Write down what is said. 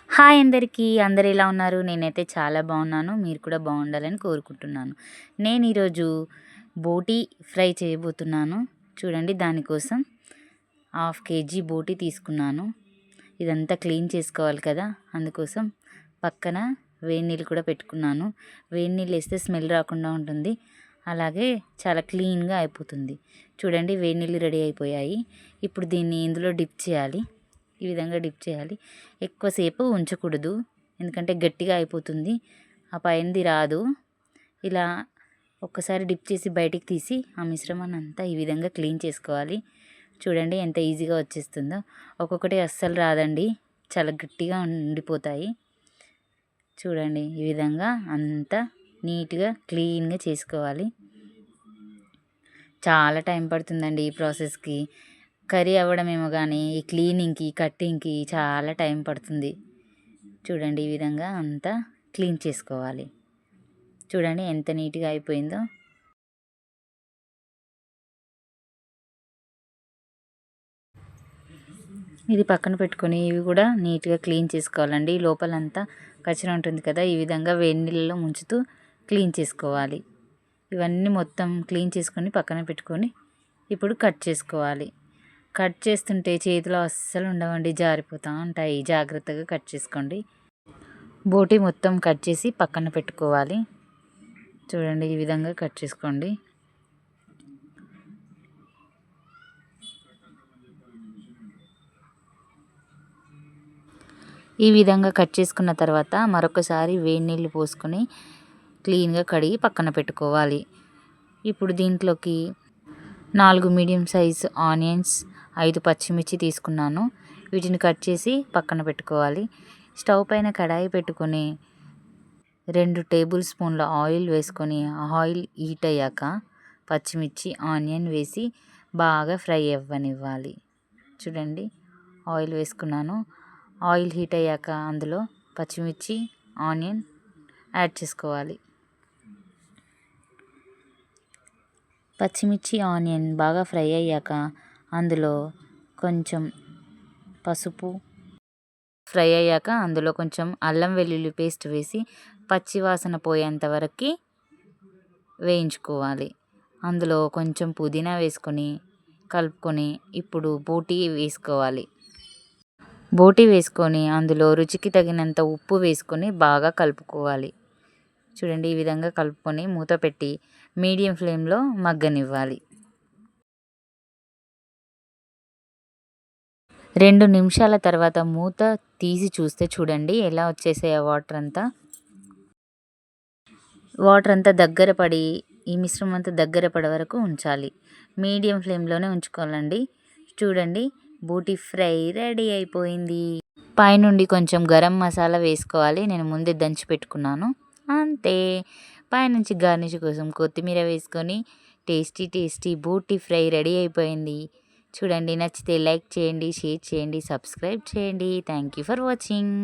Hi అందరికీ! అందరూ ఎలా ఉన్నారు? నేనైతే చాలా బాగున్నాను. మీరు కూడా బాగుండాలని కోరుకుంటున్నాను. నేను ఈరోజు బోటీ ఫ్రై చేయబోతున్నాను. చూడండి, దానికోసం హాఫ్ కేజీ బోటీ తీసుకున్నాను. ఇదంతా క్లీన్ చేసుకోవాలి కదా, అందుకోసం పక్కన వేడి నీళ్ళు కూడా పెట్టుకున్నాను. వేడి నీళ్ళు వేస్తే స్మెల్ రాకుండా ఉంటుంది, అలాగే చాలా క్లీన్గా అయిపోతుంది. చూడండి, వేడి నీళ్ళు రెడీ అయిపోయాయి. ఇప్పుడు దీన్ని ఇందులో డిప్ చేయాలి. ఈ విధంగా డిప్ చేయాలి. ఎక్కువసేపు ఉంచకూడదు, ఎందుకంటే గట్టిగా అయిపోతుంది, ఆ పైనది రాదు. ఇలా ఒక్కసారి డిప్ చేసి బయటికి తీసి ఆ మిశ్రమాన్ని అంతా ఈ విధంగా క్లీన్ చేసుకోవాలి. చూడండి ఎంత ఈజీగా వచ్చేస్తుందో. ఒక్కొక్కటి అస్సలు రాదండి, చాలా గట్టిగా ఉండిపోతాయి. చూడండి, ఈ విధంగా అంతా నీట్గా క్లీన్గా చేసుకోవాలి. చాలా టైం పడుతుందండి ఈ ప్రాసెస్కి. కర్రీ అవ్వడమేమో కానీ ఈ క్లీనింగ్కి, కట్టింగ్కి చాలా టైం పడుతుంది. చూడండి, ఈ విధంగా అంతా క్లీన్ చేసుకోవాలి. చూడండి ఎంత నీట్గా అయిపోయిందో. ఇది పక్కన పెట్టుకొని ఇవి కూడా నీట్గా క్లీన్ చేసుకోవాలండి. లోపలంతా కచరా ఉంటుంది కదా, ఈ విధంగా వేడి నీళ్ళలో ముంచుతూ క్లీన్ చేసుకోవాలి. ఇవన్నీ మొత్తం క్లీన్ చేసుకొని పక్కన పెట్టుకొని ఇప్పుడు కట్ చేసుకోవాలి. కట్ చేస్తుంటే చేతిలో అస్సలు ఉండవండి, జారిపోతూ ఉంటాయి. జాగ్రత్తగా కట్ చేసుకోండి. బోటీ మొత్తం కట్ చేసి పక్కన పెట్టుకోవాలి. చూడండి, ఈ విధంగా కట్ చేసుకోండి. ఈ విధంగా కట్ చేసుకున్న తర్వాత మరొకసారి వేడి నీళ్ళు పోసుకొని క్లీన్గా కడిగి పక్కన పెట్టుకోవాలి. ఇప్పుడు దీంట్లోకి 4 మీడియం సైజ్ ఆనియన్స్, 5 పచ్చిమిర్చి తీసుకున్నాను. వీటిని కట్ చేసి పక్కన పెట్టుకోవాలి. స్టవ్ పైన కడాయి పెట్టుకొని 2 టేబుల్ స్పూన్ల ఆయిల్ వేసుకొని ఆయిల్ హీట్ అయ్యాక పచ్చిమిర్చి, ఆనియన్ వేసి బాగా ఫ్రై అవ్వనివ్వాలి. చూడండి, ఆయిల్ వేసుకున్నాను. ఆయిల్ హీట్ అయ్యాక అందులో పచ్చిమిర్చి, ఆనియన్ యాడ్ చేసుకోవాలి. పచ్చిమిర్చి, ఆనియన్ బాగా ఫ్రై అయ్యాక అందులో కొంచెం పసుపు, ఫ్రై అయ్యాక అందులో కొంచెం అల్లం వెల్లుల్లి పేస్ట్ వేసి పచ్చివాసన పోయేంత వరకు వేయించుకోవాలి. అందులో కొంచెం పుదీనా వేసుకొని కలుపుకొని ఇప్పుడు బోటీ వేసుకోవాలి. బోటీ వేసుకొని అందులో రుచికి తగినంత ఉప్పు వేసుకొని బాగా కలుపుకోవాలి. చూడండి, ఈ విధంగా కలుపుకొని మూత పెట్టి మీడియం ఫ్లేమ్లో మగ్గనివ్వాలి. 2 నిమిషాల తర్వాత మూత తీసి చూస్తే చూడండి ఎలా వచ్చేసాయో వాటర్ అంతా దగ్గర పడి ఈ మిశ్రమం అంతా దగ్గర పడే వరకు ఉంచాలి. మీడియం ఫ్లేమ్లోనే ఉంచుకోవాలండి. చూడండి, బోటీ ఫ్రై రెడీ అయిపోయింది. పైనుండి కొంచెం గరం మసాలా వేసుకోవాలి. నేను ముందే దంచి పెట్టుకున్నాను. అంతే, పైనుంచి గార్నిష్ కోసం కొత్తిమీర వేసుకొని టేస్టీ బోటీ ఫ్రై రెడీ అయిపోయింది. చూడండి, నచ్చితే లైక్ చేయండి, షేర్ చేయండి, సబ్స్క్రైబ్ చేయండి. Thank you for watching.